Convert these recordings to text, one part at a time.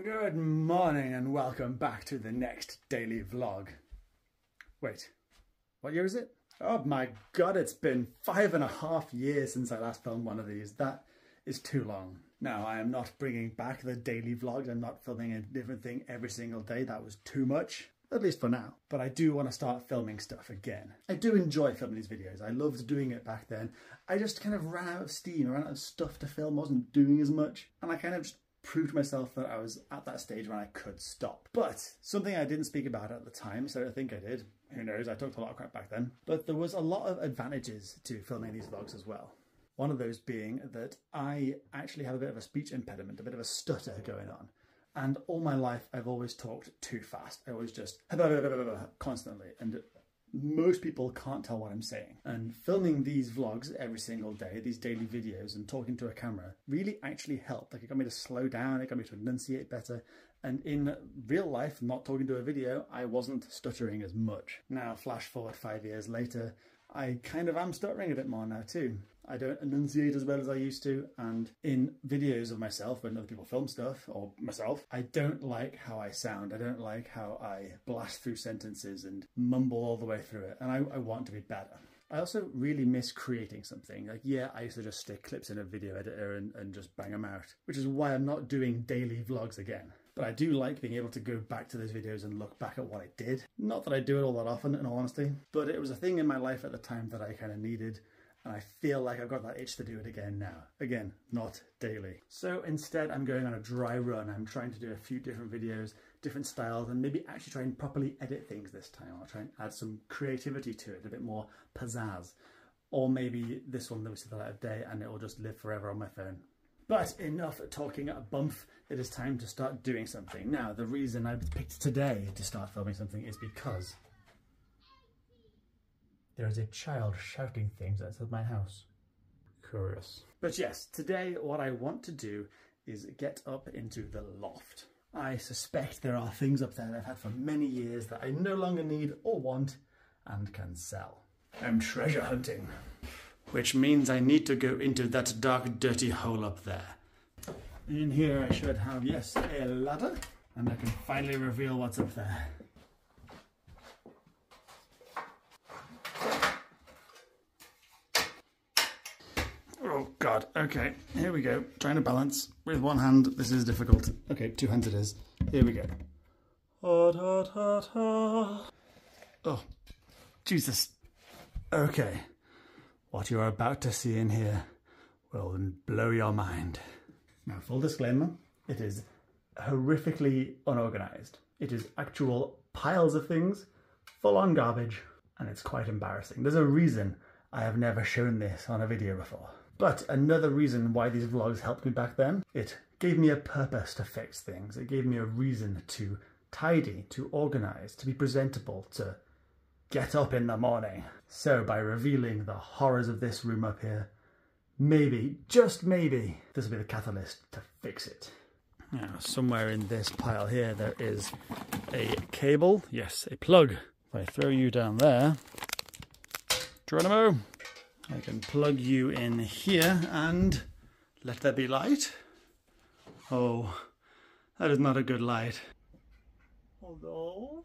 Good morning and welcome back to the next daily vlog. Wait, what year is it? Oh my god, it's been 5.5 years since I last filmed one of these. That is too long. Now, I am not bringing back the daily vlogs. I'm not filming a different thing every single day. That was too much, at least for now. But I do want to start filming stuff again. I do enjoy filming these videos. I loved doing it back then. I just kind of ran out of steam, I ran out of stuff to film, wasn't doing as much. And I kind of just proved to myself that I was at that stage when I could stop. But something I didn't speak about at the time, so I think I did. Who knows, I talked a lot of crap back then. But there was a lot of advantages to filming these vlogs as well. One of those being that I actually have a bit of a speech impediment, a bit of a stutter going on. And all my life, I've always talked too fast. I always just constantly. And most people can't tell what I'm saying. And filming these vlogs every single day, these daily videos and talking to a camera really actually helped. Like, it got me to slow down, it got me to enunciate better. And in real life, not talking to a video, I wasn't stuttering as much. Now, flash forward 5 years later, I kind of am stuttering a bit more now too. I don't enunciate as well as I used to, and in videos of myself when other people film stuff, or myself, I don't like how I sound. I don't like how I blast through sentences and mumble all the way through it, and I want to be better. I also really miss creating something. Like, yeah, I used to just stick clips in a video editor and just bang them out, which is why I'm not doing daily vlogs again. But I do like being able to go back to those videos and look back at what I did. Not that I do it all that often, in all honesty, but it was a thing in my life at the time that I kind of needed. And I feel like I've got that itch to do it again now. Again, not daily. So instead, I'm going on a dry run. I'm trying to do a few different videos, different styles, and maybe actually try and properly edit things this time. I'll try and add some creativity to it, a bit more pizzazz. Or maybe this one that we see the light of day and it will just live forever on my phone. But enough talking at a bump. It is time to start doing something. Now, the reason I picked today to start filming something is because there is a child shouting things outside my house. Curious. But yes, today what I want to do is get up into the loft. I suspect there are things up there that I've had for many years that I no longer need or want and can sell. I'm treasure hunting, which means I need to go into that dark, dirty hole up there. In here I should have, yes, a ladder, and I can finally reveal what's up there. Oh god, okay, here we go. Trying to balance with one hand, this is difficult. Okay, 2 hands it is. Here we go. Oh, Jesus. Okay, what you're about to see in here will blow your mind. Now, full disclaimer, it is horrifically unorganized. It is actual piles of things, full on garbage, and it's quite embarrassing. There's a reason I have never shown this on a video before. But another reason why these vlogs helped me back then, it gave me a purpose to fix things. It gave me a reason to tidy, to organize, to be presentable, to get up in the morning. So by revealing the horrors of this room up here, maybe, just maybe, this will be the catalyst to fix it. Now, somewhere in this pile here, there is a cable. Yes, a plug. If I throw you down there, Geronimo, I can plug you in here and let there be light. Oh, that is not a good light. Hello?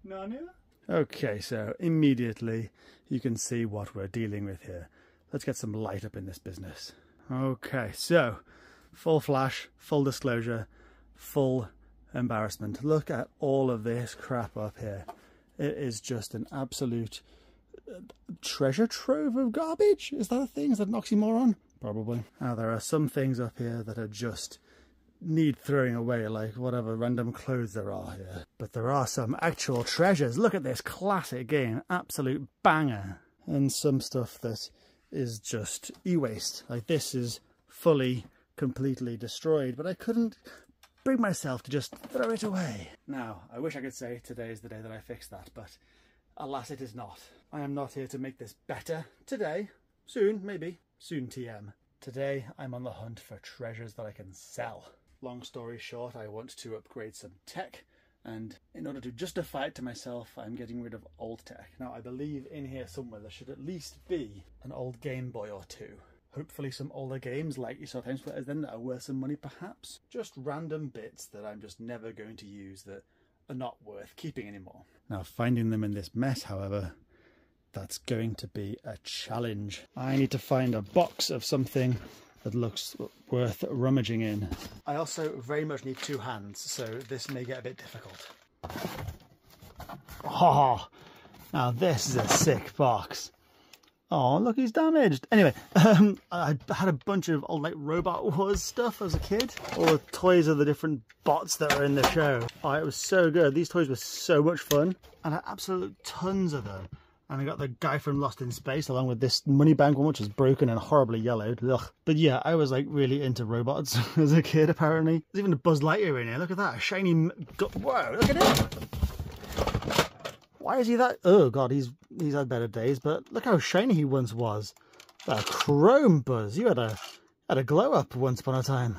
Nanya? Okay, so immediately you can see what we're dealing with here. Let's get some light up in this business. Okay, so full flash, full disclosure, full embarrassment. Look at all of this crap up here. It is just an absolute treasure trove of garbage. Is that a thing? Is that an oxymoron? Probably. Now, there are some things up here that are just need throwing away, like whatever random clothes there are here. But there are some actual treasures. Look at this classic game, absolute banger. And some stuff that is just e-waste. Like, this is fully, completely destroyed, but I couldn't bring myself to just throw it away. Now, I wish I could say today is the day that I fix that, but alas, it is not. I am not here to make this better today. Soon, maybe. Soon TM. Today, I'm on the hunt for treasures that I can sell. Long story short, I want to upgrade some tech, and in order to justify it to myself, I'm getting rid of old tech. Now, I believe in here somewhere there should at least be an old Game Boy or two. Hopefully some older games like you saw Time Splitters then that are worth some money perhaps. Just random bits that I'm just never going to use that are not worth keeping anymore. Now finding them in this mess, however, that's going to be a challenge. I need to find a box of something that looks worth rummaging in. I also very much need two hands, so this may get a bit difficult. Oh, now this is a sick box. Oh, look, he's damaged. Anyway, I had a bunch of old like Robot Wars stuff as a kid. All the toys of the different bots that were in the show. Oh, it was so good. These toys were so much fun. And I had absolute tons of them. And I got the guy from Lost in Space along with this money bank one, which was broken and horribly yellowed. Ugh. But yeah, I was like really into robots as a kid, apparently. There's even a Buzz Lightyear in here. Look at that. A shiny... Whoa, look at him. Why is he that? Oh god, he's had better days, but look how shiny he once was. That chrome Buzz. You had a glow up once upon a time.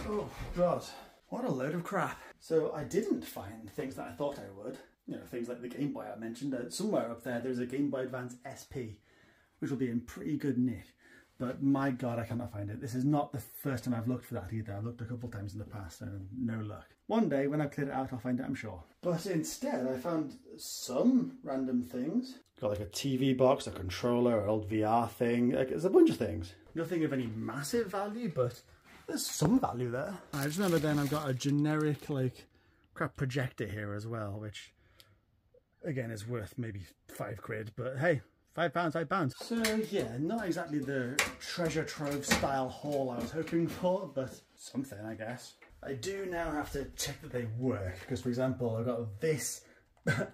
Oh god, what a load of crap. So I didn't find things that I thought I would. You know, things like the Game Boy I mentioned. Somewhere up there's a Game Boy Advance SP, which will be in pretty good nick. But my god, I cannot find it. This is not the first time I've looked for that either. I've looked a couple of times in the past and no luck. One day when I've cleared it out, I'll find it, I'm sure. But instead, I found some random things. Got like a TV box, a controller, an old VR thing. Like, there's a bunch of things. Nothing of any massive value, but there's some value there. I just remember then I've got a generic like crap projector here as well, which again is worth maybe £5, but hey. £5. So yeah, not exactly the treasure trove style haul I was hoping for, but something I guess. I do now have to check that they work, because for example I've got this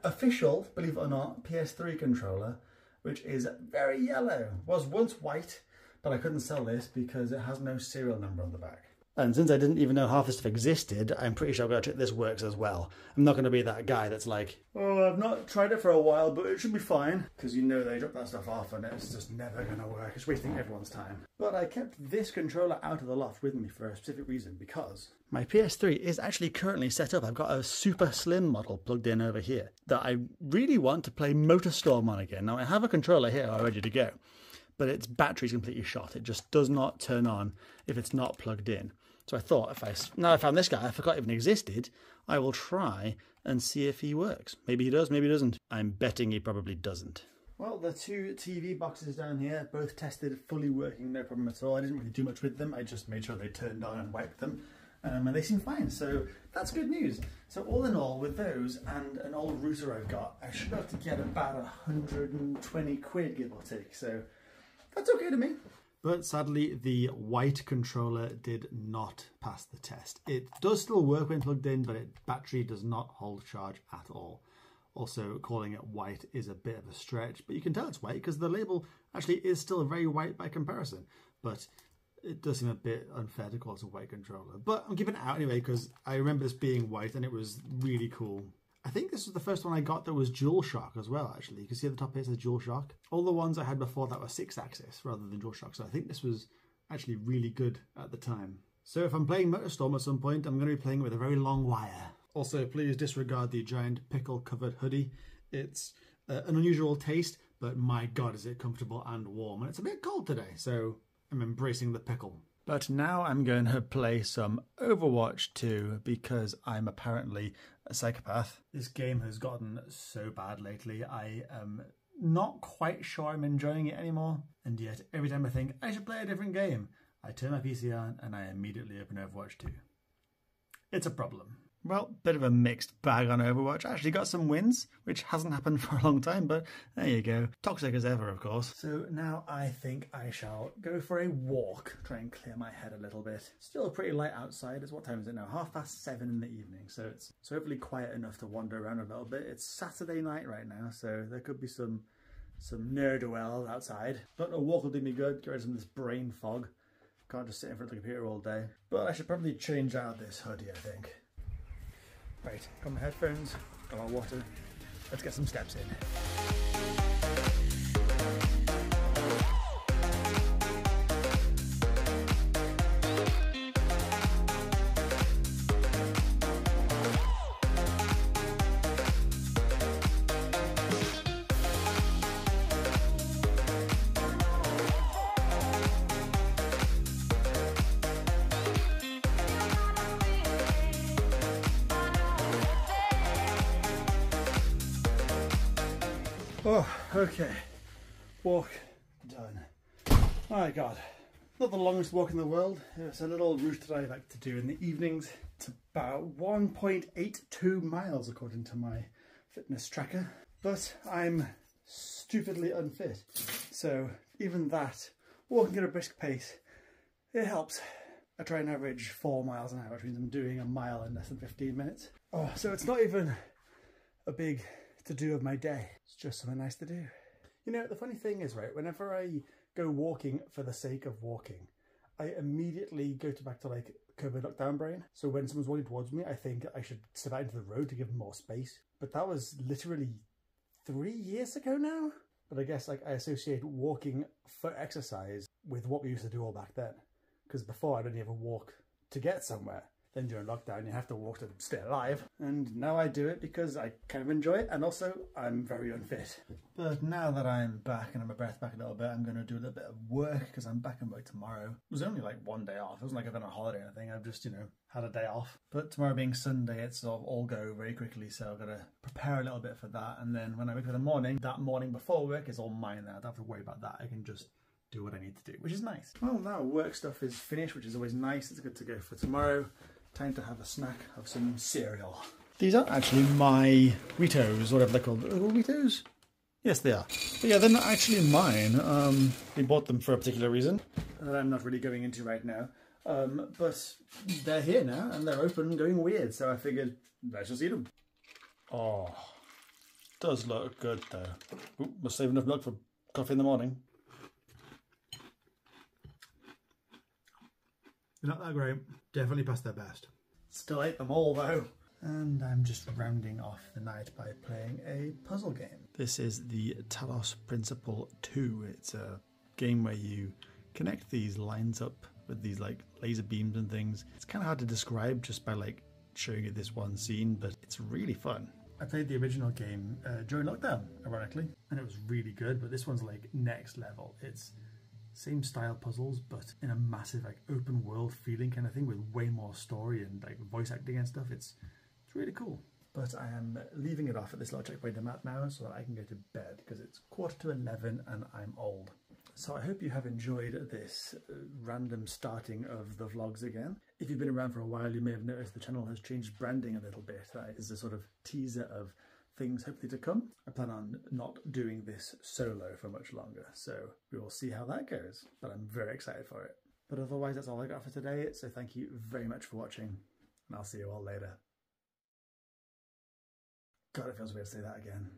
official, believe it or not, PS3 controller, which is very yellow. Was once white, but I couldn't sell this because it has no serial number on the back. And since I didn't even know half this stuff existed, I'm pretty sure I've got to check this works as well. I'm not going to be that guy that's like, oh, I've not tried it for a while, but it should be fine. Because you know they drop that stuff off and it's just never going to work. It's wasting everyone's time. But I kept this controller out of the loft with me for a specific reason, because my PS3 is actually currently set up. I've got a super slim model plugged in over here that I really want to play MotorStorm on again. Now I have a controller here all ready to go, but its battery's completely shot. It just does not turn on if it's not plugged in. So I thought, now I found this guy, I forgot even existed, I will try and see if he works. Maybe he does, maybe he doesn't. I'm betting he probably doesn't. Well, the two TV boxes down here, both tested, fully working, no problem at all. I didn't really do much with them. I just made sure they turned on and wiped them. And they seem fine, so that's good news. So all in all, with those and an old router I've got, I should be able to get about 120 quid, give or take. So that's okay to me. But sadly, the white controller did not pass the test. It does still work when plugged in, but its battery does not hold charge at all. Also, calling it white is a bit of a stretch, but you can tell it's white because the label actually is still very white by comparison. But it does seem a bit unfair to call it a white controller. But I'm keeping it out anyway because I remember this being white and it was really cool. I think this was the first one I got that was DualShock as well, actually. You can see at the top here it says DualShock. All the ones I had before that were 6-axis rather than DualShock, so I think this was actually really good at the time. So if I'm playing MotorStorm at some point, I'm going to be playing with a very long wire. Also, please disregard the giant pickle-covered hoodie. It's an unusual taste, but my god is it comfortable and warm. And it's a bit cold today, so I'm embracing the pickle. But now I'm going to play some Overwatch 2 because I'm apparently a psychopath. This game has gotten so bad lately. I am not quite sure I'm enjoying it anymore. And yet every time I think I should play a different game, I turn my PC on and I immediately open Overwatch 2. It's a problem. Well, bit of a mixed bag on Overwatch. I actually got some wins, which hasn't happened for a long time, but there you go. Toxic as ever, of course. So now I think I shall go for a walk, try and clear my head a little bit. Still pretty light outside. What time is it now? 7:30 in the evening, so it's hopefully quiet enough to wander around a little bit. It's Saturday night right now, so there could be some ne'er-do-wells outside. But a walk will do me good, get rid of some of this brain fog. Can't just sit in front of the computer all day. But I should probably change out this hoodie, I think. Right, got my headphones, got my water, let's get some steps in. Oh, okay. Walk done. My God. Not the longest walk in the world. It's a little route that I like to do in the evenings. It's about 1.82 miles according to my fitness tracker. But I'm stupidly unfit. So even that, walking at a brisk pace, it helps. I try and average 4 miles an hour, which means I'm doing a mile in less than 15 minutes. Oh, so it's not even a big to-do of my day. It's just something nice to do. You know, the funny thing is, right, whenever I go walking for the sake of walking, I immediately go back to like COVID lockdown brain. So when someone's walking towards me, I think I should step out into the road to give them more space. But that was literally 3 years ago now. But I guess like I associate walking for exercise with what we used to do all back then. Because before I'd only ever walk to get somewhere. Then during lockdown you have to walk to stay alive. And now I do it because I kind of enjoy it, and also I'm very unfit. But now that I'm back and I'm a breath back a little bit, I'm going to do a little bit of work because I'm back in work tomorrow. It was only like 1 day off. It wasn't like I've been on holiday or anything. I've just, you know, had a day off. But tomorrow being Sunday, it's sort of all go very quickly. So I've got to prepare a little bit for that. And then when I wake up in the morning, that morning before work is all mine now. I don't have to worry about that. I can just do what I need to do, which is nice. Well, now work stuff is finished, which is always nice. It's good to go for tomorrow. Time to have a snack, have some cereal. These aren't actually my Weetos, whatever they're called. Are they called Weetos? Yes, they are. But yeah, they're not actually mine. We bought them for a particular reason that I'm not really going into right now. But they're here now, and they're open and going weird, so I figured let's just eat them. Oh, does look good though. Ooh, must save enough milk for coffee in the morning. Not that great. Definitely past their best. Still ate them all though. And I'm just rounding off the night by playing a puzzle game. This is the Talos Principle 2. It's a game where you connect these lines up with these like laser beams and things. It's kind of hard to describe just by like showing you this one scene, but it's really fun. I played the original game during lockdown, ironically, and it was really good, but this one's like next level. It's same style puzzles, but in a massive like open world feeling kind of thing with way more story and like voice acting and stuff. It's really cool. But I am leaving it off at this little checkpoint I'm at now so that I can go to bed because it's 11:15 and I'm old. So I hope you have enjoyed this random starting of the vlogs again. If you've been around for a while, you may have noticed the channel has changed branding a little bit. That is a sort of teaser of things hopefully to come. I plan on not doing this solo for much longer, so we will see how that goes, but I'm very excited for it. But otherwise, that's all I got for today, so thank you very much for watching, and I'll see you all later. God, it feels weird to say that again.